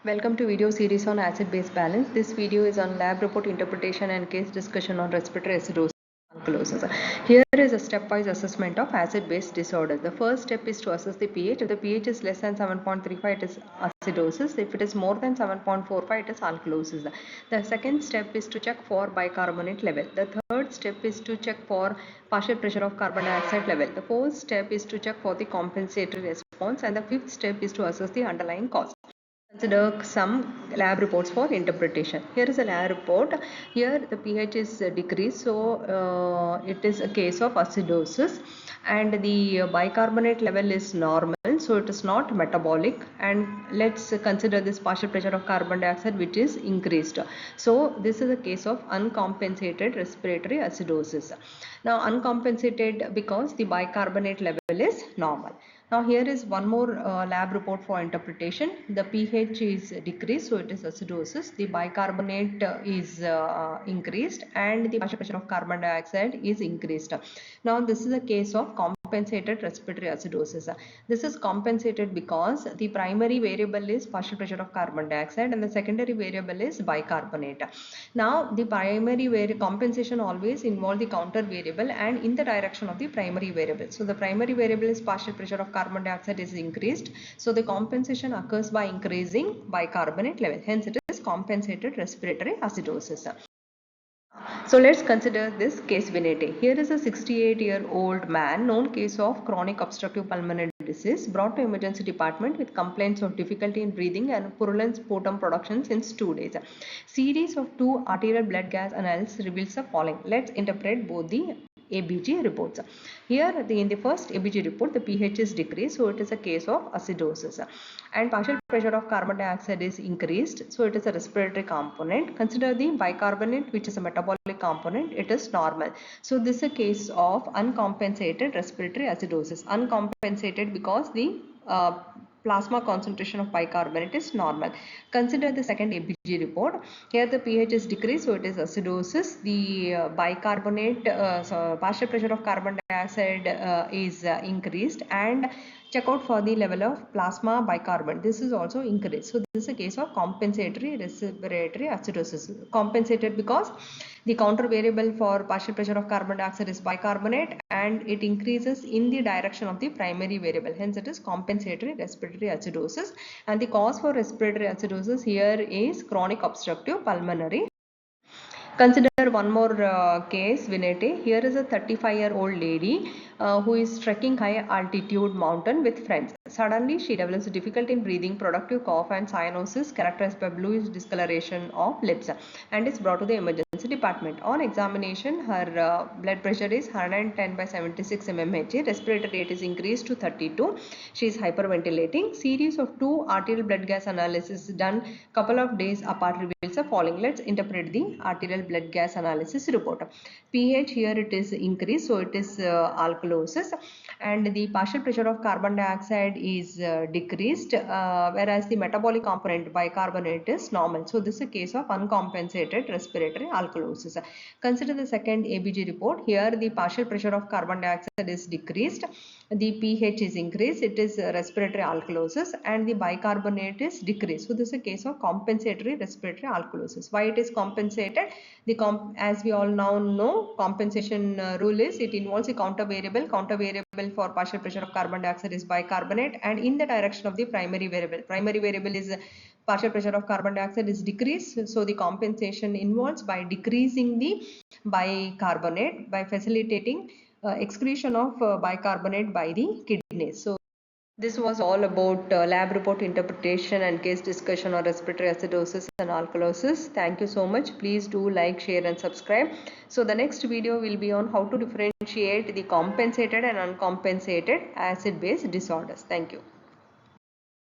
Welcome to video series on acid-base balance. This video is on lab report interpretation and case discussion on respiratory acidosis and alkalosis. Here is a stepwise assessment of acid-base disorders. The first step is to assess the pH. If the pH is less than 7.35, it is acidosis. If it is more than 7.45, it is alkalosis. The second step is to check for bicarbonate level. The third step is to check for partial pressure of carbon dioxide level. The fourth step is to check for the compensatory response, and the fifth step is to assess the underlying cause. Consider some lab reports for interpretation. Here is a lab report. Here the pH is decreased, so it is a case of acidosis, and the bicarbonate level is normal, so it is not metabolic. And let's consider this partial pressure of carbon dioxide, which is increased. So this is a case of uncompensated respiratory acidosis. Now uncompensated because the bicarbonate level is normal. Now here is one more lab report for interpretation. The pH is decreased, so it is acidosis. The bicarbonate is increased, and the partial pressure of carbon dioxide is increased. Now this is a case of compensated respiratory acidosis. This is compensated because the primary variable is partial pressure of carbon dioxide and the secondary variable is bicarbonate. Now the primary compensation always involve the counter variable and in the direction of the primary variable. So the primary variable is partial pressure of carbon dioxide is increased, so the compensation occurs by increasing bicarbonate level. Hence it is compensated respiratory acidosis. So let's consider this case vignette. Here is a 68-year-old man, known case of chronic obstructive pulmonary disease, brought to emergency department with complaints of difficulty in breathing and purulent sputum production since 2 days. Series of 2 arterial blood gas analysis reveals the following. Let's interpret both the ABG reports. Here in the first ABG report, the pH is decreased, so it is a case of acidosis, and partial pressure of carbon dioxide is increased, so it is a respiratory component. Consider the bicarbonate, which is a metabolic component, it is normal. So this is a case of uncompensated respiratory acidosis. Uncompensated because the plasma concentration of bicarbonate is normal. Consider the second ABG report. Here the pH is decreased, so it is acidosis. The bicarbonate, partial pressure of carbon dioxide is increased, and check out for the level of plasma bicarbonate. This is also increased. So this is a case of compensatory respiratory acidosis. Compensated because the counter variable for partial pressure of carbon dioxide is bicarbonate, and it increases in the direction of the primary variable. Hence it is compensatory respiratory acidosis, and the cause for respiratory acidosis here is chronic obstructive pulmonary. Consider one more case vignette. Here is a 35-year-old lady who is trekking high altitude mountain with friends. Suddenly she develops difficulty in breathing, productive cough and cyanosis characterized by bluish discoloration of lips, and is brought to the emergency department. On examination, her blood pressure is 110 by 76 mmHg. Respiratory rate is increased to 32. She is hyperventilating. Series of 2 arterial blood gas analysis done couple of days apart reveals the following. Let's interpret the arterial blood gas analysis report. pH here it is increased, so it is alkalosis, and the partial pressure of carbon dioxide is decreased, whereas the metabolic component bicarbonate is normal. So this is a case of uncompensated respiratory alkalosis. Consider the second ABG report. Here the partial pressure of carbon dioxide is decreased, the pH is increased, it is respiratory alkalosis, and the bicarbonate is decreased. So this is a case of compensatory respiratory alkalosis. Why it is compensated? As we all now know, compensation rule is it involves a counter variable. Counter variable for partial pressure of carbon dioxide is bicarbonate, and in the direction of the primary variable. Primary variable is partial pressure of carbon dioxide is decreased, so the compensation involves by decreasing the bicarbonate by facilitating excretion of bicarbonate by the kidneys. So this was all about lab report interpretation and case discussion on respiratory acidosis and alkalosis. Thank you so much. Please do like, share and subscribe. So the next video will be on how to differentiate the compensated and uncompensated acid-base disorders. Thank you.